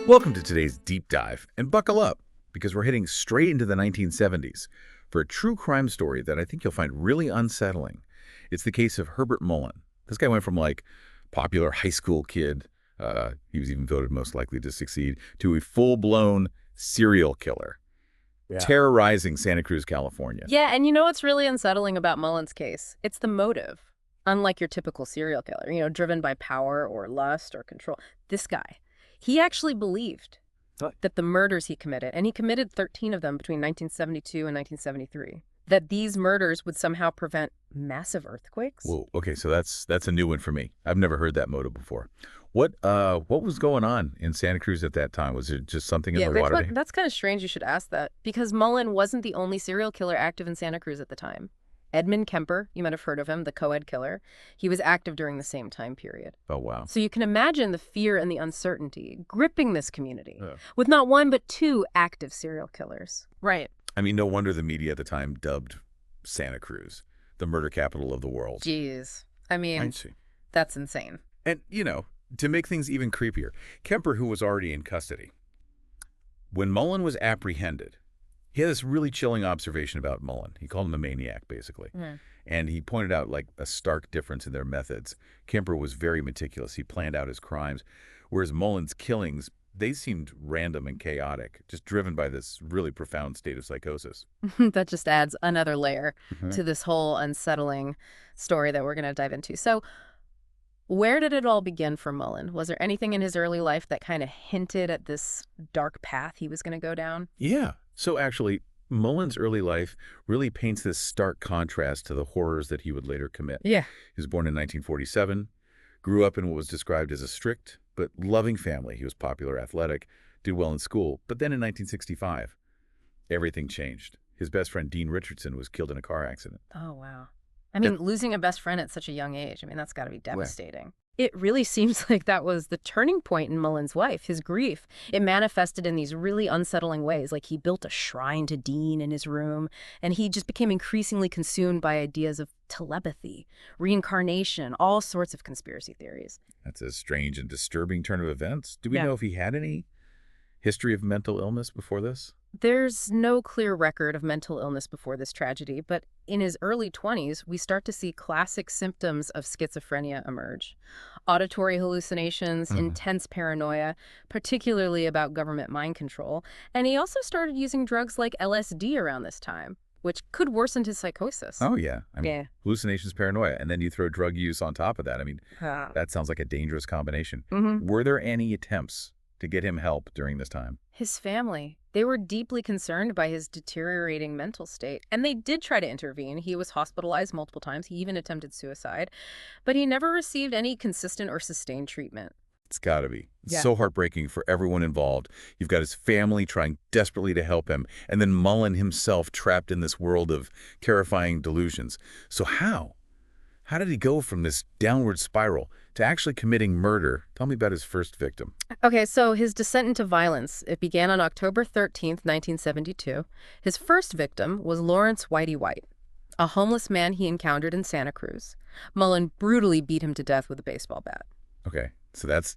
Welcome to today's deep dive, and buckle up, because we're heading straight into the 1970s for a true crime story that I think you'll find really unsettling. It's the case of Herbert Mullin. This guy went from, popular high school kid, he was even voted most likely to succeed, to a full-blown serial killer, terrorizing Santa Cruz, California. Yeah, and you know what's really unsettling about Mullin's case? It's the motive. Unlike your typical serial killer, driven by power or lust or control. This guy, he actually believed that the murders he committed, and he committed 13 of them between 1972 and 1973, that these murders would somehow prevent massive earthquakes. Whoa, okay, so that's a new one for me. I've never heard that motive before. What was going on in Santa Cruz at that time? Was it just something in the water? That's kind of strange you should ask that, because Mullin wasn't the only serial killer active in Santa Cruz at the time. Edmund Kemper, you might have heard of him, the co-ed killer. He was active during the same time period. Oh, wow. So you can imagine the fear and the uncertainty gripping this community with not one but two active serial killers. Right. I mean, no wonder the media at the time dubbed Santa Cruz the murder capital of the world. Jeez. I mean, that's insane. And, to make things even creepier, Kemper, who was already in custody, when Mullin was apprehended, he had this really chilling observation about Mullin. He called him a maniac, basically. And he pointed out, a stark difference in their methods. Kemper was very meticulous. He planned out his crimes, whereas Mullin's killings, they seemed random and chaotic, just driven by this really profound state of psychosis. That just adds another layer to this whole unsettling story that we're going to dive into. So where did it all begin for Mullin? Was there anything in his early life that kind of hinted at this dark path he was going to go down? Yeah. So actually, Mullin's early life really paints this stark contrast to the horrors that he would later commit. Yeah. He was born in 1947, grew up in what was described as a strict but loving family. He was popular, athletic, did well in school. But then in 1965, everything changed. His best friend, Dean Richardson, was killed in a car accident. Oh, wow. I mean, losing a best friend at such a young age, that's got to be devastating. It really seems like that was the turning point in Mullin's life, his grief. It manifested in these really unsettling ways, like he built a shrine to Dean in his room, and he just became increasingly consumed by ideas of telepathy, reincarnation, all sorts of conspiracy theories. That's a strange and disturbing turn of events. Do we know if he had any history of mental illness before this? There's no clear record of mental illness before this tragedy, but in his early 20s, we start to see classic symptoms of schizophrenia emerge. Auditory hallucinations, intense paranoia, particularly about government mind control. And he also started using drugs like LSD around this time, which could worsen his psychosis. Oh, yeah. Hallucinations, paranoia, and then you throw drug use on top of that. That sounds like a dangerous combination. Were there any attempts to get him help during this time? His family, they were deeply concerned by his deteriorating mental state, and they did try to intervene. He was hospitalized multiple times. He even attempted suicide, but he never received any consistent or sustained treatment. It's got to be. It's so heartbreaking for everyone involved. You've got his family trying desperately to help him, and then Mullin himself trapped in this world of terrifying delusions. So how? How did he go from this downward spiral to actually committing murder? Tell me about his first victim. Okay, so his descent into violence, it began on October 13th, 1972. His first victim was Lawrence Whitey White, a homeless man he encountered in Santa Cruz. Mullin brutally beat him to death with a baseball bat. Okay, so that's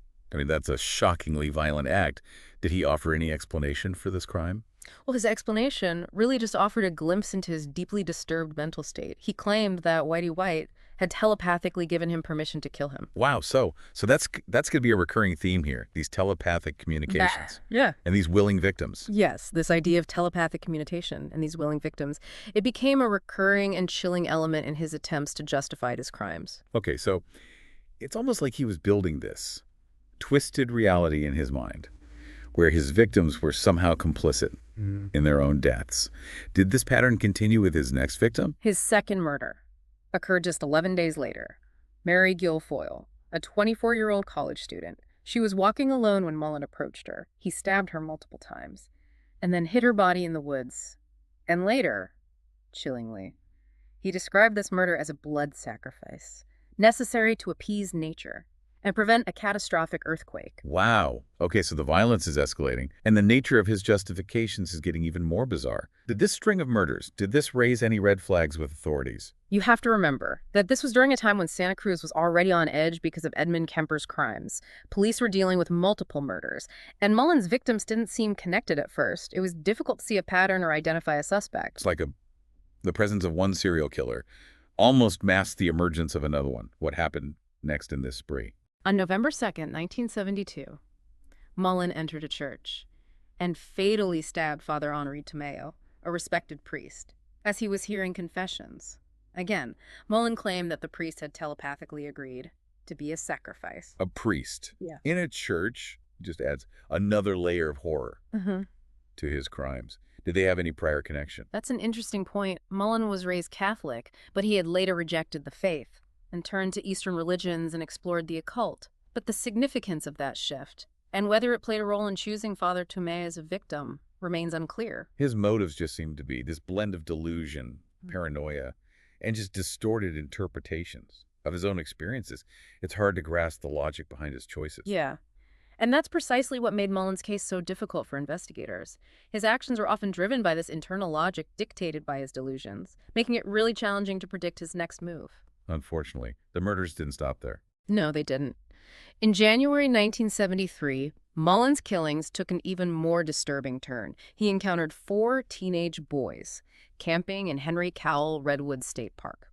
a shockingly violent act. Did he offer any explanation for this crime? Well, his explanation really just offered a glimpse into his deeply disturbed mental state. He claimed that Whitey White had telepathically given him permission to kill him. Wow, so that's going to be a recurring theme here, these telepathic communications. Yeah. And these willing victims. Yes, this idea of telepathic communication and these willing victims. It became a recurring and chilling element in his attempts to justify his crimes. Okay, so it's almost like he was building this twisted reality in his mind, where his victims were somehow complicit in their own deaths. Did this pattern continue with his next victim? His second murder occurred just 11 days later. Mary Guilfoyle, a 24-year-old college student. She was walking alone when Mullin approached her. He stabbed her multiple times and then hid her body in the woods. And later, chillingly, he described this murder as a blood sacrifice, necessary to appease nature. and prevent a catastrophic earthquake. Wow. Okay, so the violence is escalating, and the nature of his justifications is getting even more bizarre. Did this string of murders, did this raise any red flags with authorities? You have to remember that this was during a time when Santa Cruz was already on edge because of Edmund Kemper's crimes. Police were dealing with multiple murders, and Mullin's victims didn't seem connected at first. It was difficult to see a pattern or identify a suspect. It's like the presence of one serial killer almost masked the emergence of another one. What happened next in this spree? On November 2nd, 1972, Mullin entered a church and fatally stabbed Father Henri Tomeo, a respected priest, as he was hearing confessions. Again, Mullin claimed that the priest had telepathically agreed to be a sacrifice. A priest. Yeah. In a church just adds another layer of horror to his crimes. Did they have any prior connection? That's an interesting point. Mullin was raised Catholic, but he had later rejected the faith and turned to Eastern religions and explored the occult. But the significance of that shift, and whether it played a role in choosing Father Tomé as a victim, remains unclear. His motives just seem to be this blend of delusion, paranoia, and just distorted interpretations of his own experiences. It's hard to grasp the logic behind his choices. Yeah. And that's precisely what made Mullin's case so difficult for investigators. His actions were often driven by this internal logic dictated by his delusions, making it really challenging to predict his next move. Unfortunately, the murders didn't stop there. No, they didn't. In January 1973, Mullin's killings took an even more disturbing turn. He encountered 4 teenage boys camping in Henry Cowell Redwood State Park.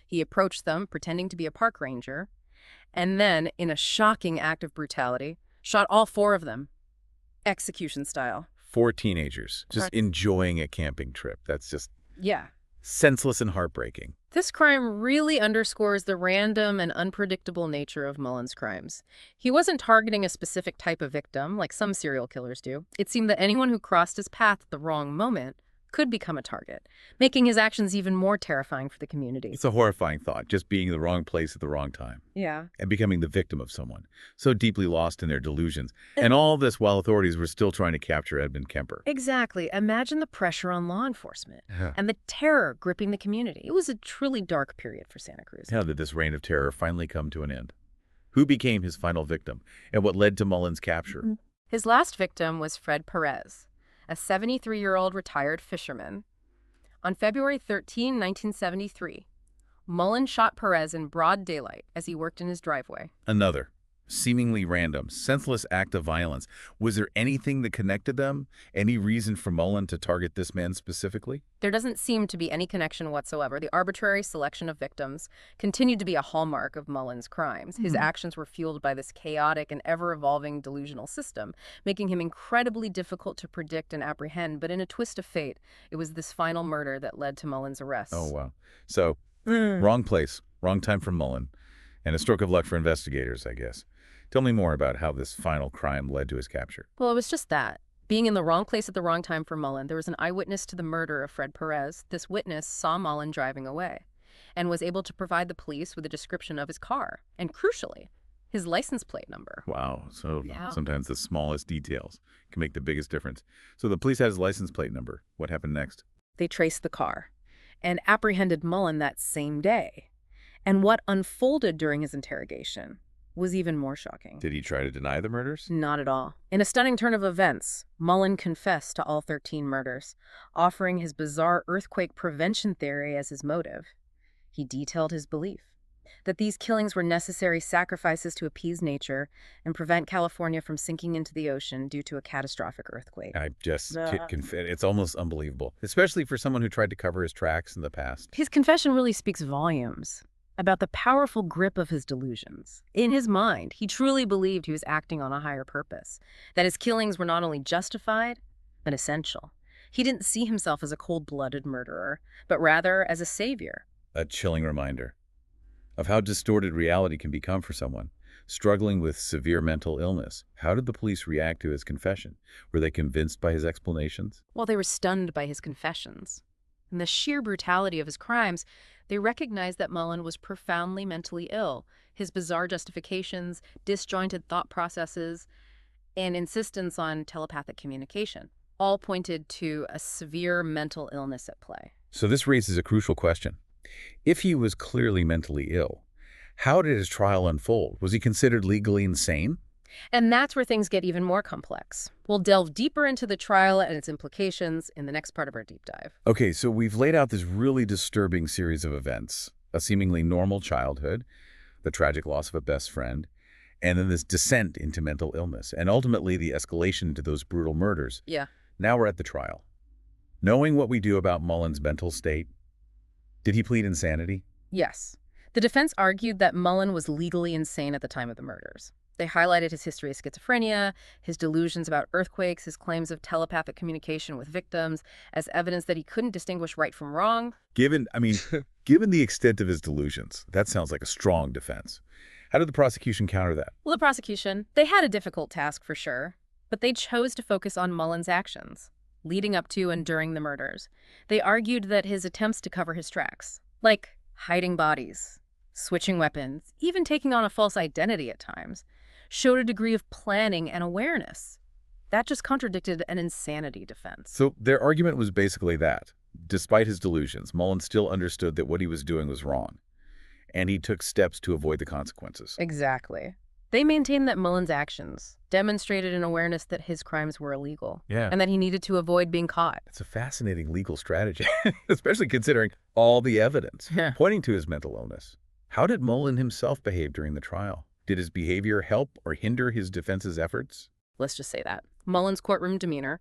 He approached them, pretending to be a park ranger, and then, in a shocking act of brutality, shot all 4 of them, execution style. 4 teenagers just enjoying a camping trip. That's just senseless and heartbreaking. This crime really underscores the random and unpredictable nature of Mullin's crimes. He wasn't targeting a specific type of victim, like some serial killers do. It seemed that anyone who crossed his path at the wrong moment could become a target, making his actions even more terrifying for the community. It's a horrifying thought, just being in the wrong place at the wrong time. Yeah. And becoming the victim of someone, so deeply lost in their delusions. And all this while authorities were still trying to capture Edmund Kemper. Exactly. Imagine the pressure on law enforcement and the terror gripping the community. It was a truly dark period for Santa Cruz. How did this reign of terror finally come to an end? Who became his final victim, and what led to Mullin's capture? His last victim was Fred Perez, a 73-year-old retired fisherman. On February 13, 1973, Mullin shot Perez in broad daylight as he worked in his driveway. Another seemingly random, senseless act of violence. Was there anything that connected them? Any reason for Mullin to target this man specifically? There doesn't seem to be any connection whatsoever. The arbitrary selection of victims continued to be a hallmark of Mullin's crimes. His actions were fueled by this chaotic and ever-evolving delusional system, making him incredibly difficult to predict and apprehend. But in a twist of fate, it was this final murder that led to Mullin's arrest. Oh, wow. So, wrong place, wrong time for Mullin, and a stroke of luck for investigators, I guess. Tell me more about how this final crime led to his capture. Well, it was just that. Being in the wrong place at the wrong time for Mullin, there was an eyewitness to the murder of Fred Perez. This witness saw Mullin driving away and was able to provide the police with a description of his car and, crucially, his license plate number. Wow. So sometimes the smallest details can make the biggest difference. So the police had his license plate number. What happened next? They traced the car and apprehended Mullin that same day. And what unfolded during his interrogation was even more shocking. Did he try to deny the murders? Not at all. In a stunning turn of events, Mullin confessed to all 13 murders, offering his bizarre earthquake prevention theory as his motive. He detailed his belief that these killings were necessary sacrifices to appease nature and prevent California from sinking into the ocean due to a catastrophic earthquake. I just it's almost unbelievable, especially for someone who tried to cover his tracks in the past. His confession really speaks volumes about the powerful grip of his delusions. In his mind, he truly believed he was acting on a higher purpose, that his killings were not only justified, but essential. He didn't see himself as a cold-blooded murderer, but rather as a savior. A chilling reminder of how distorted reality can become for someone struggling with severe mental illness. How did the police react to his confession? Were they convinced by his explanations? Well, they were stunned by his confessions. And the sheer brutality of his crimes, they recognized that Mullin was profoundly mentally ill. His bizarre justifications, disjointed thought processes, and insistence on telepathic communication all pointed to a severe mental illness at play. So this raises a crucial question. If he was clearly mentally ill, How did his trial unfold? Was he considered legally insane? And that's where things get even more complex. We'll delve deeper into the trial and its implications in the next part of our deep dive. Okay, so we've laid out this really disturbing series of events. A seemingly normal childhood, the tragic loss of a best friend, and then this descent into mental illness, and ultimately the escalation to those brutal murders. Yeah. Now we're at the trial. Knowing what we do about Mullin's mental state, did he plead insanity? Yes. The defense argued that Mullin was legally insane at the time of the murders. They highlighted his history of schizophrenia, his delusions about earthquakes, his claims of telepathic communication with victims as evidence that he couldn't distinguish right from wrong. Given the extent of his delusions, that sounds like a strong defense. How did the prosecution counter that? Well, the prosecution, they had a difficult task for sure, but they chose to focus on Mullin's actions, leading up to and during the murders. They argued that his attempts to cover his tracks, like hiding bodies, switching weapons, even taking on a false identity at times, showed a degree of planning and awareness. That just contradicted an insanity defense. So their argument was basically that, despite his delusions, Mullin still understood that what he was doing was wrong, and he took steps to avoid the consequences. Exactly. They maintained that Mullin's actions demonstrated an awareness that his crimes were illegal, and that he needed to avoid being caught. It's a fascinating legal strategy, especially considering all the evidence pointing to his mental illness. How did Mullin himself behave during the trial? Did his behavior help or hinder his defense's efforts? Let's just say that. Mullin's courtroom demeanor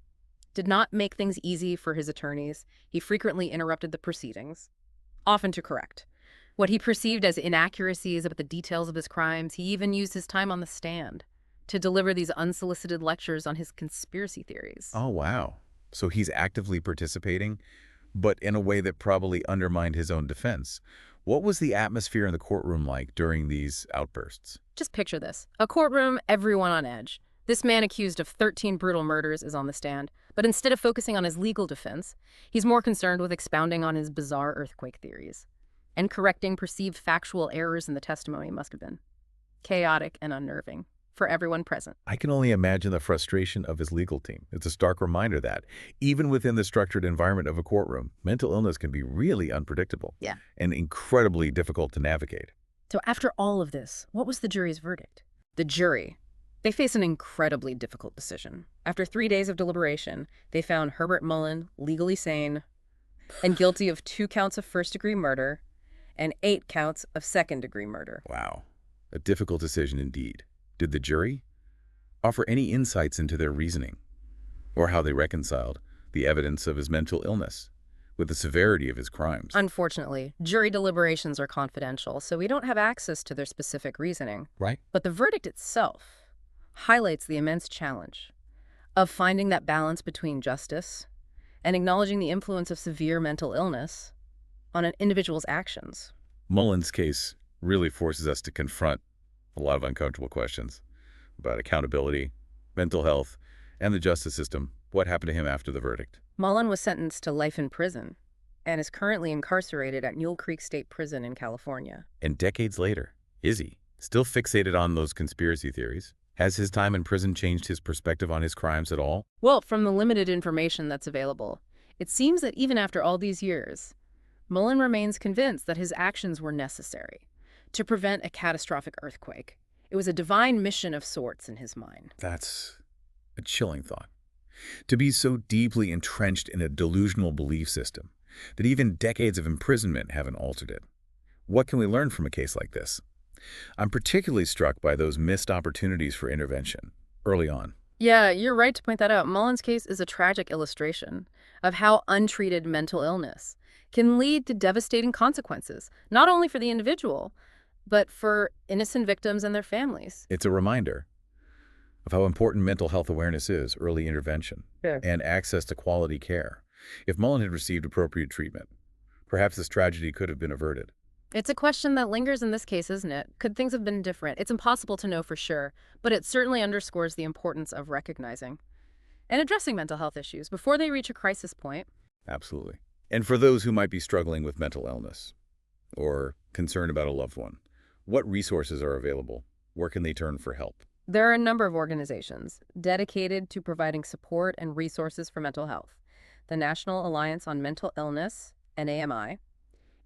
did not make things easy for his attorneys. He frequently interrupted the proceedings, often to correct what he perceived as inaccuracies about the details of his crimes. He even used his time on the stand to deliver these unsolicited lectures on his conspiracy theories. Oh, wow. So he's actively participating, but in a way that probably undermined his own defense. What was the atmosphere in the courtroom like during these outbursts? Just picture this. A courtroom, everyone on edge. This man accused of 13 brutal murders is on the stand, but instead of focusing on his legal defense, he's more concerned with expounding on his bizarre earthquake theories. And correcting perceived factual errors in the testimony must have been chaotic and unnerving for everyone present. I can only imagine the frustration of his legal team. It's a stark reminder that, even within the structured environment of a courtroom, mental illness can be really unpredictable and incredibly difficult to navigate. So after all of this, what was the jury's verdict? The jury, they face an incredibly difficult decision. After 3 days of deliberation, they found Herbert Mullin legally sane and guilty of 2 counts of first-degree murder and 8 counts of second-degree murder. Wow. A difficult decision indeed. Did the jury offer any insights into their reasoning or how they reconciled the evidence of his mental illness with the severity of his crimes? Unfortunately, jury deliberations are confidential, so we don't have access to their specific reasoning. Right. But the verdict itself highlights the immense challenge of finding that balance between justice and acknowledging the influence of severe mental illness on an individual's actions. Mullin's case really forces us to confront a lot of uncomfortable questions about accountability, mental health, and the justice system. What happened to him after the verdict? Mullin was sentenced to life in prison and is currently incarcerated at Mule Creek State Prison in California. And decades later, is he still fixated on those conspiracy theories? Has his time in prison changed his perspective on his crimes at all? Well, from the limited information that's available, it seems that even after all these years, Mullin remains convinced that his actions were necessary to prevent a catastrophic earthquake. It was a divine mission of sorts in his mind. That's a chilling thought. To be so deeply entrenched in a delusional belief system that even decades of imprisonment haven't altered it. What can we learn from a case like this? I'm particularly struck by those missed opportunities for intervention early on. Yeah, you're right to point that out. Mullin's case is a tragic illustration of how untreated mental illness can lead to devastating consequences, not only for the individual, but for innocent victims and their families. It's a reminder of how important mental health awareness is, early intervention, and access to quality care. If Mullin had received appropriate treatment, perhaps this tragedy could have been averted. It's a question that lingers in this case, isn't it? Could things have been different? It's impossible to know for sure, but it certainly underscores the importance of recognizing and addressing mental health issues before they reach a crisis point. Absolutely. And for those who might be struggling with mental illness or concerned about a loved one, what resources are available? Where can they turn for help? There are a number of organizations dedicated to providing support and resources for mental health. The National Alliance on Mental Illness, NAMI,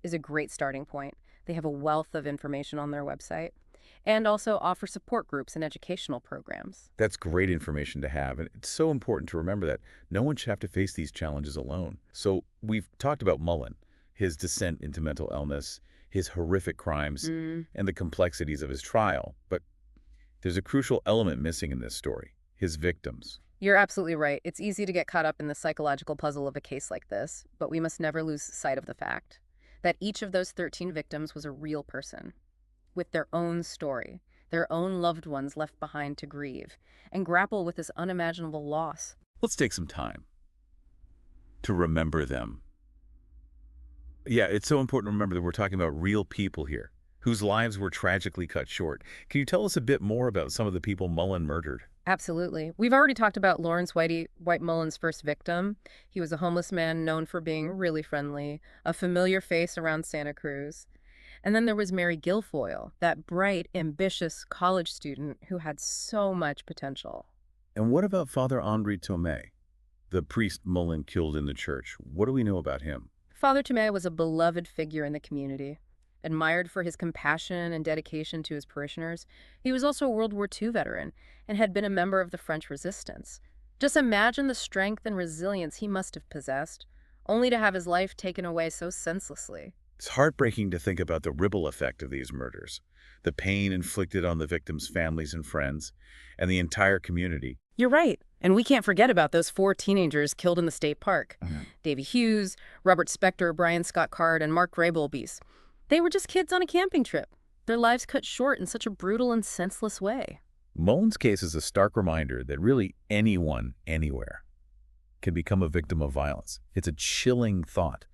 is a great starting point. They have a wealth of information on their website and also offer support groups and educational programs. That's great information to have, and it's so important to remember that no one should have to face these challenges alone. So we've talked about Mullin, his descent into mental illness, his horrific crimes, and the complexities of his trial. But there's a crucial element missing in this story: his victims. You're absolutely right. It's easy to get caught up in the psychological puzzle of a case like this, but we must never lose sight of the fact that each of those 13 victims was a real person with their own story, their own loved ones left behind to grieve and grapple with this unimaginable loss. Let's take some time to remember them. Yeah, it's so important to remember that we're talking about real people here, whose lives were tragically cut short. Can you tell us a bit more about some of the people Mullin murdered? Absolutely. We've already talked about Lawrence White Mullin's first victim. He was a homeless man known for being really friendly, a familiar face around Santa Cruz. And then there was Mary Guilfoyle, that bright, ambitious college student who had so much potential. And what about Father Andre Tomei, the priest Mullin killed in the church? What do we know about him? Father Tomei was a beloved figure in the community, admired for his compassion and dedication to his parishioners. He was also a World War II veteran and had been a member of the French Resistance. Just imagine the strength and resilience he must have possessed, only to have his life taken away so senselessly. It's heartbreaking to think about the ripple effect of these murders, the pain inflicted on the victims' families and friends, and the entire community. You're right. And we can't forget about those 4 teenagers killed in the state park. Davy Hughes, Robert Spector, Brian Scott Card, and Mark Graybolbees. They were just kids on a camping trip, their lives cut short in such a brutal and senseless way. Mullin's case is a stark reminder that really anyone, anywhere, can become a victim of violence. It's a chilling thought,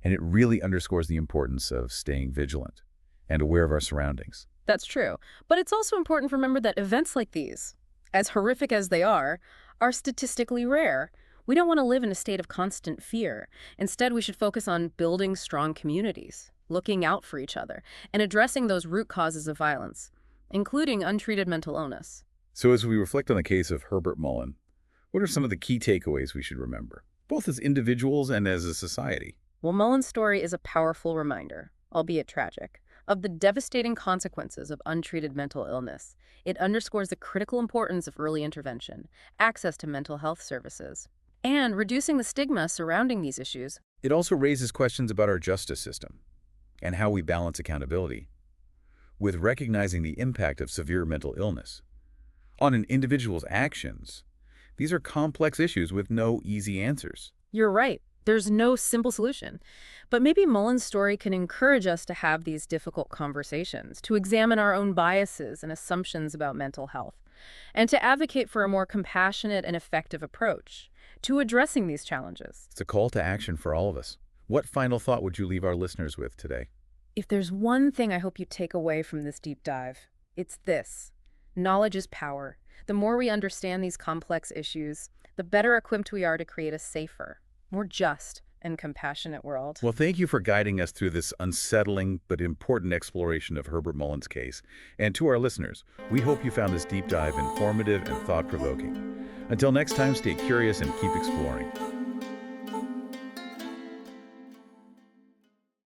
and it really underscores the importance of staying vigilant and aware of our surroundings. That's true. But it's also important to remember that events like these, as horrific as they are statistically rare. We don't want to live in a state of constant fear. Instead, we should focus on building strong communities, looking out for each other, and addressing those root causes of violence, including untreated mental illness. So as we reflect on the case of Herbert Mullin, what are some of the key takeaways we should remember, both as individuals and as a society? Well, Mullin's story is a powerful reminder, albeit tragic, of the devastating consequences of untreated mental illness. It underscores the critical importance of early intervention, access to mental health services, and reducing the stigma surrounding these issues. It also raises questions about our justice system and how we balance accountability with recognizing the impact of severe mental illness on an individual's actions. These are complex issues with no easy answers. You're right. There's no simple solution. But maybe Mullin's story can encourage us to have these difficult conversations, to examine our own biases and assumptions about mental health, and to advocate for a more compassionate and effective approach to addressing these challenges. It's a call to action for all of us. What final thought would you leave our listeners with today? If there's one thing I hope you take away from this deep dive, it's this: knowledge is power. The more we understand these complex issues, the better equipped we are to create a safer, more just, and compassionate world. Well, thank you for guiding us through this unsettling but important exploration of Herbert Mullin's case. And to our listeners, we hope you found this deep dive informative and thought-provoking. Until next time, stay curious and keep exploring.